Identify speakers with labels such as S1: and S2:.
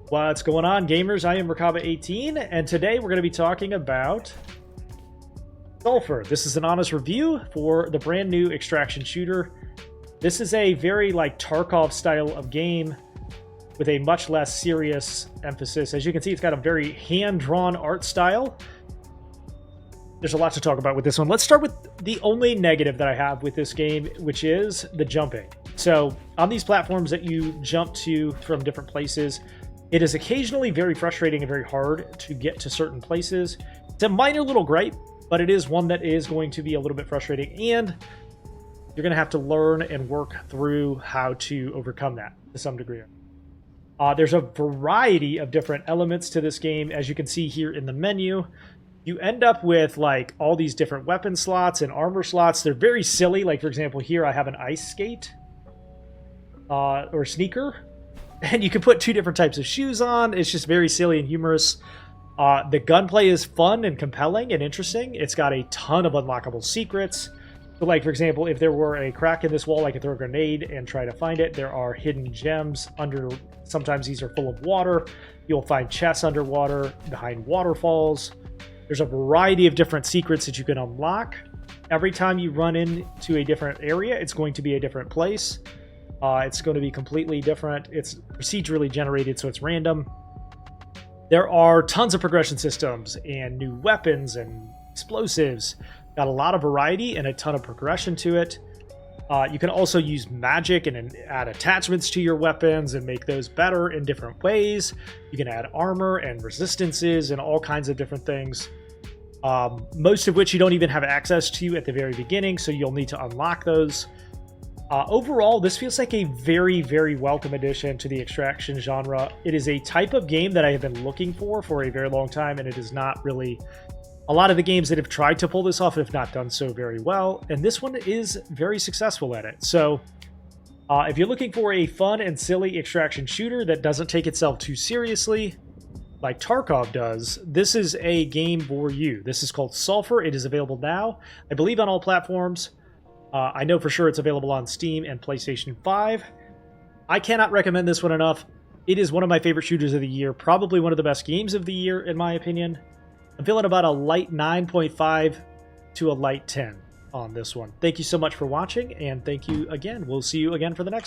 S1: What's going on, gamers? I am Rakaba18, and today we're going to be talking about Sulfur. This is an honest review for the brand new extraction shooter. This is a very Tarkov style of game with a much less serious emphasis. As you can see, it's got a very hand-drawn art style. There's a lot to talk about with this one. Let's start with the only negative that I have with this game, which is the jumping. So on these platforms that you jump to from different places, it is occasionally very frustrating and very hard to get to certain places. It's a minor little gripe, but it is one that is going to be a little bit frustrating, and you're going to have to learn and work through how to overcome that to some degree. There's a variety of different elements to this game. As you can see here in the menu, you end up with all these different weapon slots and armor slots. They're very silly. For example, here I have an ice skate or sneaker. And you can put two different types of shoes on. It's just very silly and humorous. The gunplay is fun and compelling and interesting. It's got a ton of unlockable secrets. So for example, if there were a crack in this wall, I could throw a grenade and try to find it. There are hidden gems under. Sometimes these are full of water. You'll find chests underwater, behind waterfalls. There's a variety of different secrets that you can unlock. Every time you run into a different area, it's going to be a different place. It's going to be completely different. It's procedurally generated, so it's random. There are tons of progression systems and new weapons and explosives. Got a lot of variety and a ton of progression to it. You can also use magic and add attachments to your weapons and make those better in different ways. You can add armor and resistances and all kinds of different things. Most of which you don't even have access to at the very beginning, so you'll need to unlock those. Overall, this feels like a very, very welcome addition to the extraction genre. It is a type of game that I have been looking for a very long time, and it is not really... A lot of the games that have tried to pull this off have not done so very well, and this one is very successful at it. So, if you're looking for a fun and silly extraction shooter that doesn't take itself too seriously, like Tarkov does, this is a game for you. This is called Sulfur. It is available now, I believe, on all platforms. I know for sure it's available on Steam and PlayStation 5. I cannot recommend this one enough. It is one of my favorite shooters of the year, probably one of the best games of the year, in my opinion. I'm feeling about a light 9.5 to a light 10 on this one. Thank you so much for watching, and thank you again. We'll see you again for the next one.